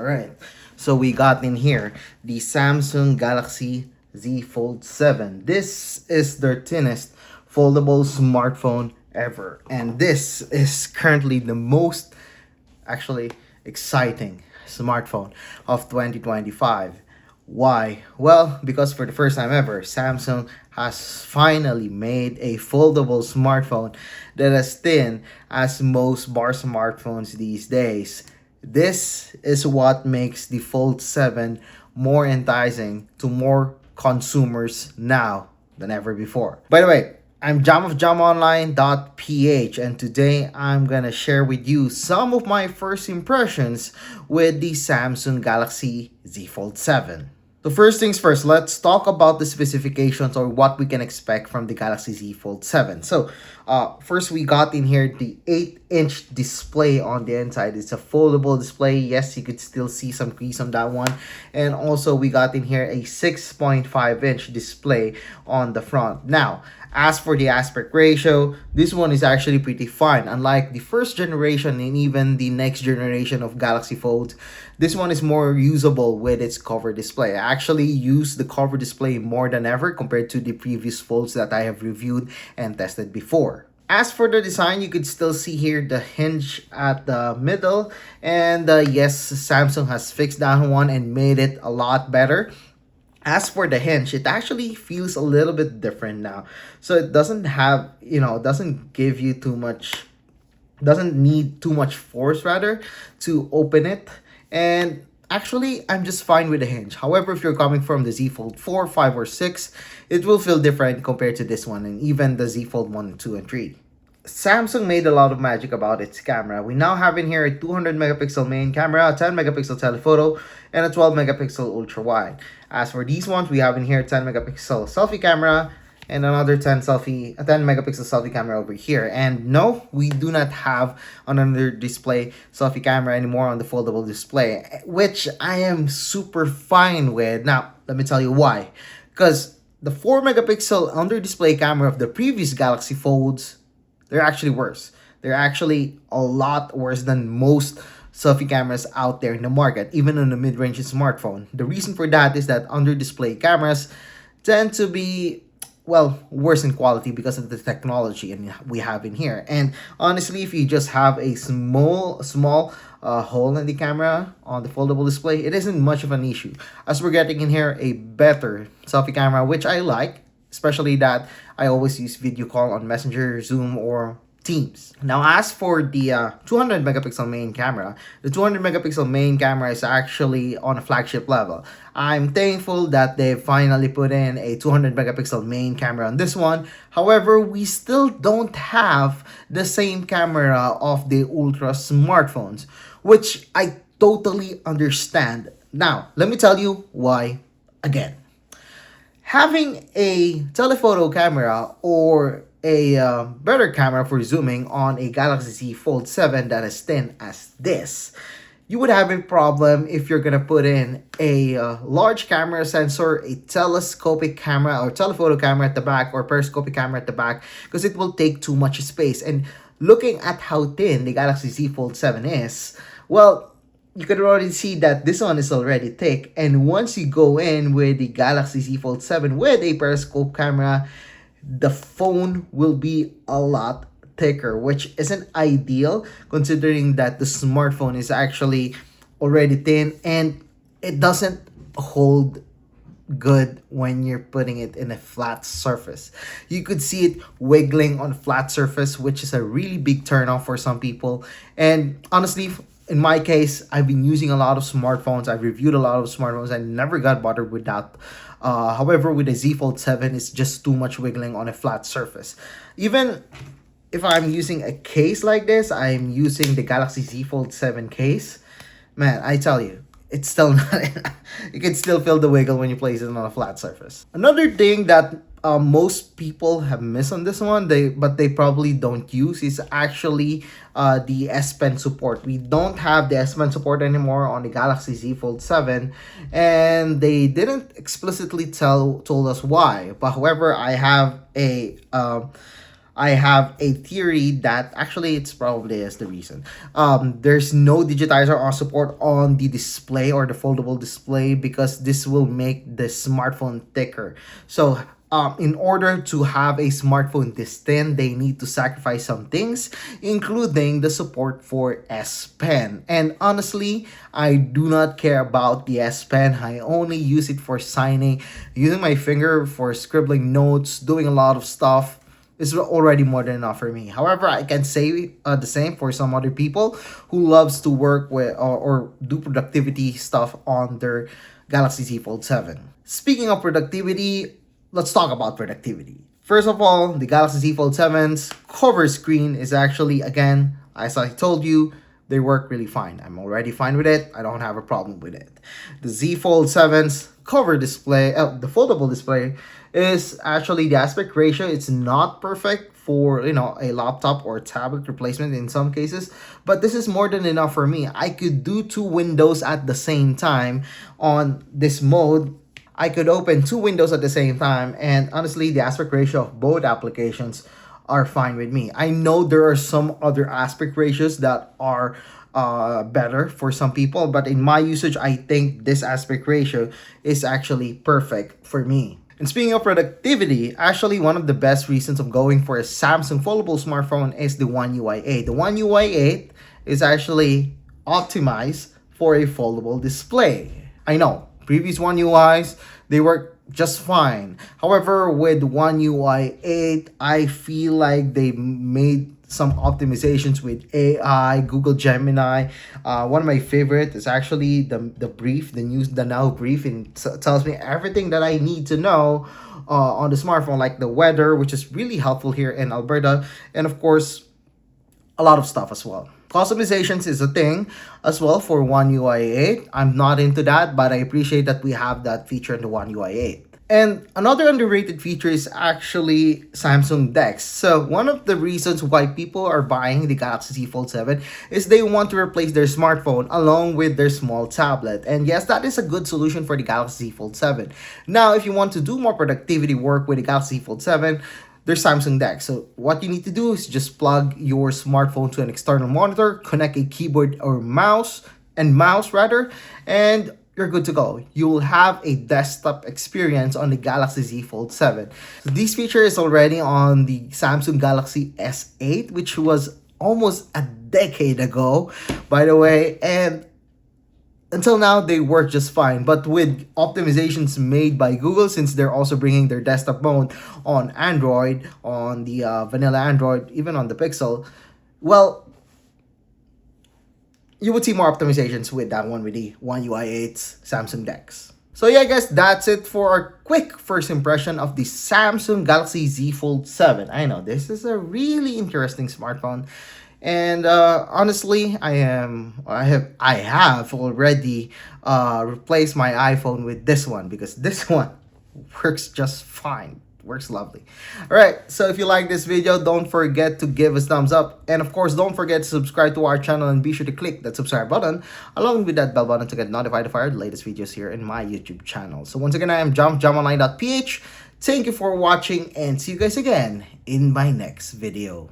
All right. So we got in here the Samsung Galaxy Z Fold 7. This is their thinnest foldable smartphone ever. And this is currently the most actually exciting smartphone of 2025. Why? Well, because for the first time ever, Samsung has finally made a foldable smartphone that is thin as most bar smartphones these days. This is what makes the Fold 7 more enticing to more consumers now than ever before. By the way, I'm Jam of JamOnline.ph, and today I'm gonna share with you some of my first impressions with the Samsung Galaxy Z Fold 7. So first things first, let's talk about the specifications or what we can expect from the Galaxy Z Fold 7. So first we got in here the 8-inch display on the inside. It's a foldable display. Yes, you could still see some crease on that one. And also we got in here a 6.5-inch display on the front. Now, as for the aspect ratio, this one is actually pretty fine. Unlike the first generation and even the next generation of Galaxy Fold, this one is more usable with its cover display. I actually use the cover display more than ever compared to the previous folds that I have reviewed and tested before. As for the design, you could still see here the hinge at the middle. And yes, Samsung has fixed that one and made it a lot better. As for the hinge, it actually feels a little bit different now. So it doesn't have, doesn't give you too much, doesn't need too much force rather to open it. And actually, I'm just fine with the hinge. However, if you're coming from the Z Fold 4, 5, or 6, it will feel different compared to this one and even the Z Fold 1, 2, and 3. Samsung made a lot of magic about its camera. We now have in here a 200 megapixel main camera, a 10 megapixel telephoto, and a 12 megapixel ultra wide. As for these ones, we have in here 10 megapixel selfie camera and another 10 megapixel selfie camera over here. And no, we do not have another display selfie camera anymore on the foldable display, which I am super fine with. Now, let me tell you why. Because the 4 megapixel under display camera of the previous Galaxy Folds, they're actually worse. They're actually a lot worse than most selfie cameras out there in the market, even on the mid-range smartphone. The reason for that is that under-display cameras tend to be, well, worse in quality because of the technology and we have in here. And honestly, if you just have a small hole in the camera on the foldable display, it isn't much of an issue. As we're getting in here a better selfie camera, which I like, especially that I always use video call on Messenger, Zoom, or Teams. Now, as for the 200 megapixel main camera, the 200 megapixel main camera is actually on a flagship level. I'm thankful that they finally put in a 200 megapixel main camera on this one. However, we still don't have the same camera of the Ultra smartphones, which I totally understand. Now, let me tell you why again. Having a telephoto camera or a better camera for zooming on a Galaxy Z Fold 7 that is thin as this, you would have a problem if you're gonna put in a large camera sensor, a telescopic camera or telephoto camera at the back or periscopic camera at the back, because it will take too much space. And looking at how thin the Galaxy Z Fold 7 is, well, you can already see that this one is already thick. And once you go in with the Galaxy Z Fold 7 with a periscope camera, the phone will be a lot thicker, which isn't ideal considering that the smartphone is actually already thin and it doesn't hold good when you're putting it in a flat surface. You could see it wiggling on flat surface, which is a really big turnoff for some people. And honestly, in my case, I've been using a lot of smartphones. I've reviewed a lot of smartphones. I never got bothered with that. However, with the Z Fold 7, it's just too much wiggling on a flat surface. Even if I'm using a case like this, I'm using the Galaxy Z Fold 7 case. Man, I tell you, it's still not enough. You can still feel the wiggle when you place it on a flat surface. Another thing that most people have missed on this one, but they probably don't use, is actually the S Pen support. We don't have the S Pen support anymore on the Galaxy Z Fold 7, and they didn't explicitly told us why. But however, I have I have a theory that actually it's probably is the reason. There's no digitizer or support on the display or the foldable display because this will make the smartphone thicker. So in order to have a smartphone this thin, they need to sacrifice some things, including the support for S Pen. And honestly, I do not care about the S Pen. I only use it for signing, using my finger for scribbling notes, doing a lot of stuff is already more than enough for me. However, I can say the same for some other people who loves to work with or do productivity stuff on their Galaxy Z Fold 7. Speaking of productivity, let's talk about productivity. First of all, the Galaxy Z Fold 7's cover screen is actually, again, as I told you, they work really fine. I'm already fine with it. I don't have a problem with it. The Z Fold 7's cover display, the foldable display, is actually the aspect ratio. It's not perfect for a laptop or tablet replacement in some cases, but this is more than enough for me. I could do two windows at the same time on this mode. I could open two windows at the same time, and honestly, the aspect ratio of both applications are fine with me. I know there are some other aspect ratios that are better for some people, but in my usage, I think this aspect ratio is actually perfect for me. And speaking of productivity, actually one of the best reasons of going for a Samsung foldable smartphone is the One UI 8. The One UI 8 is actually optimized for a foldable display. I know, previous One UIs, they work just fine. However, with One UI 8, I feel like they made some optimizations with AI, Google Gemini. One of my favorite is actually the brief, the now brief, and tells me everything that I need to know on the smartphone, like the weather, which is really helpful here in Alberta, and of course, a lot of stuff as well. Customizations is a thing as well for One UI 8. I'm not into that, but I appreciate that we have that feature in the One UI 8. And another underrated feature is actually Samsung DeX. So one of the reasons why people are buying the Galaxy Z Fold 7 is they want to replace their smartphone along with their small tablet. And yes, that is a good solution for the Galaxy Z Fold 7. Now, if you want to do more productivity work with the Galaxy Z Fold 7, there's Samsung DeX. So what you need to do is just plug your smartphone to an external monitor, connect a keyboard or mouse, and you're good to go. You will have a desktop experience on the Galaxy Z Fold 7. So this feature is already on the Samsung Galaxy S8, which was almost a decade ago, by the way, and until now, they work just fine. But with optimizations made by Google, since they're also bringing their desktop mode on Android, on the vanilla Android, even on the Pixel, well, you would see more optimizations with that one with the One UI 8's Samsung DeX. So yeah, guys, that's it for our quick first impression of the Samsung Galaxy Z Fold 7. I know, this is a really interesting smartphone. And honestly, I have already replaced my iPhone with this one because this one works just fine. Works lovely. All right, so if you like this video, don't forget to give us thumbs up, and of course, don't forget to subscribe to our channel and be sure to click that subscribe button along with that bell button to get notified of our latest videos here in my YouTube channel. So once again, I am jamonline.ph. Thank you for watching and see you guys again in my next video.